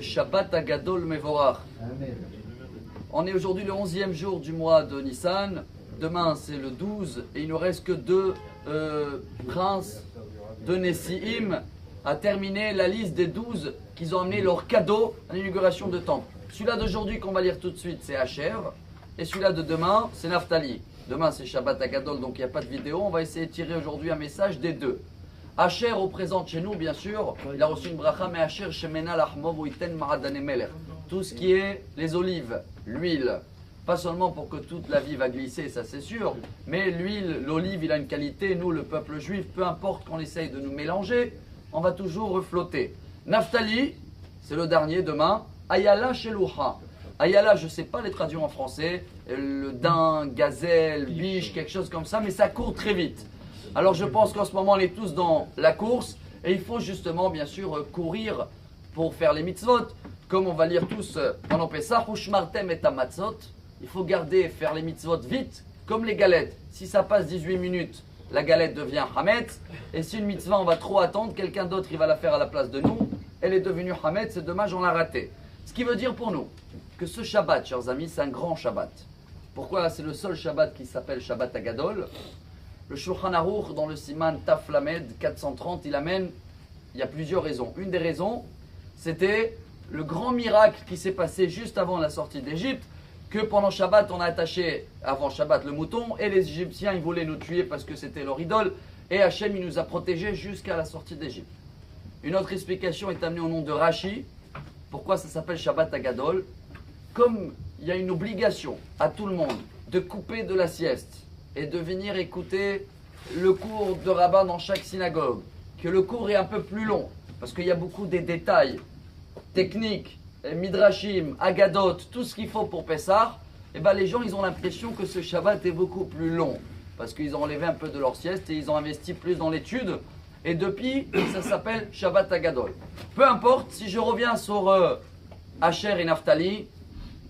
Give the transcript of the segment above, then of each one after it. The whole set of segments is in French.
Shabbat Hagadol Mevorach. On est aujourd'hui le 11e jour du mois de Nissan. Demain c'est le 12 et il ne reste que deux princes de Nessi'im à terminer la liste des 12 qui ont amené leur cadeau à l'inauguration de temple. Celui-là d'aujourd'hui qu'on va lire tout de suite c'est Asher et celui-là de demain c'est Naphtali. Demain c'est Shabbat Hagadol donc il n'y a pas de vidéo. On va essayer de tirer aujourd'hui un message des deux. Asher représente chez nous, bien sûr, il a reçu une bracha, mais Asher shemena lachmov uiten ma'adane melech. Tout ce qui est les olives, l'huile, pas seulement pour que toute la vie va glisser, ça c'est sûr, mais l'huile, l'olive, il a une qualité, nous, le peuple juif, peu importe qu'on essaye de nous mélanger, on va toujours reflotter. Naphtali, c'est le dernier demain, Ayala shelucha. Ayala, je ne sais pas les traduire en français, le daim, gazelle, biche, quelque chose comme ça, mais ça court très vite. Alors je pense qu'en ce moment on est tous dans la course et il faut justement bien sûr courir pour faire les mitzvot. Comme on va lire tous pendant Pessah, Ushmartem et Amatzot, il faut garder et faire les mitzvot vite comme les galettes. Si ça passe 18 minutes, la galette devient Hametz. Et si une mitzvah on va trop attendre, quelqu'un d'autre il va la faire à la place de nous, elle est devenue Hametz, c'est dommage on l'a raté. Ce qui veut dire pour nous que ce Shabbat, chers amis, c'est un grand Shabbat. Pourquoi c'est le seul Shabbat qui s'appelle Shabbat Hagadol? Le Shulchan Aruch dans le Siman Taf Lamed 430, il y a plusieurs raisons. Une des raisons, c'était le grand miracle qui s'est passé juste avant la sortie d'Égypte, que pendant Shabbat, on a attaché, avant Shabbat, le mouton, et les Égyptiens, ils voulaient nous tuer parce que c'était leur idole, et Hachem, il nous a protégés jusqu'à la sortie d'Égypte. Une autre explication est amenée au nom de Rashi. Pourquoi ça s'appelle Shabbat Hagadol? Comme il y a une obligation à tout le monde de couper de la sieste, et de venir écouter le cours de rabbin dans chaque synagogue, que le cours est un peu plus long, parce qu'il y a beaucoup des détails techniques, midrashim, agadot, tout ce qu'il faut pour Pessah, et ben les gens ils ont l'impression que ce Shabbat est beaucoup plus long, parce qu'ils ont enlevé un peu de leur sieste et ils ont investi plus dans l'étude, et depuis ça s'appelle Shabbat Hagadol. Peu importe, si je reviens sur Asher et Naphtali,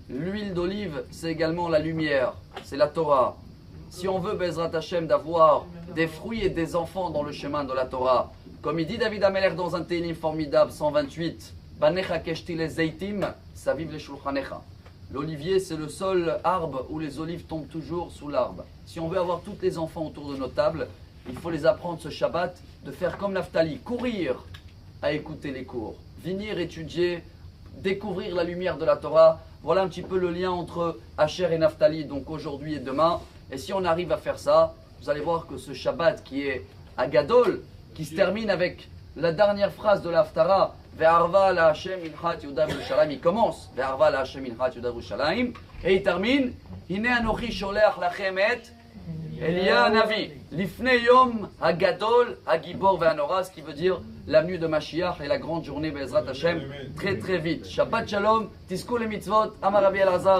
l'huile d'olive c'est également la lumière, c'est la Torah. Si on veut, Bezrat Hashem, d'avoir des fruits et des enfants dans le chemin de la Torah, comme il dit David Ameler dans un Télim formidable, 128, Banecha keshti les zeitim, ça vive les shulchanecha. L'olivier, c'est le seul arbre où les olives tombent toujours sous l'arbre. Si on veut avoir tous les enfants autour de nos tables, il faut les apprendre ce Shabbat, de faire comme Naphtali, courir à écouter les cours, venir étudier, découvrir la lumière de la Torah. Voilà un petit peu le lien entre Asher et Naphtali, donc aujourd'hui et demain. Et si on arrive à faire ça, vous allez voir que ce Shabbat qui est Hagadol, qui se termine avec la dernière phrase de l'Haftara, Ve'arva la Hashem ilchat Yudav Yerushalayim, il commence, Ve'arva la Hashem ilchat Yudav Yerushalayim, et il termine, Hine anochi sholeach lachem et Elia Navi, Lifnei Yom Hagadol Hagibor Ve'anora, ce qui veut dire l'avenue de Mashiach et la grande journée Be'ezrat Hashem, très très vite. Shabbat Shalom, Tiskou les mitzvot, Amar Rabbi Elazar.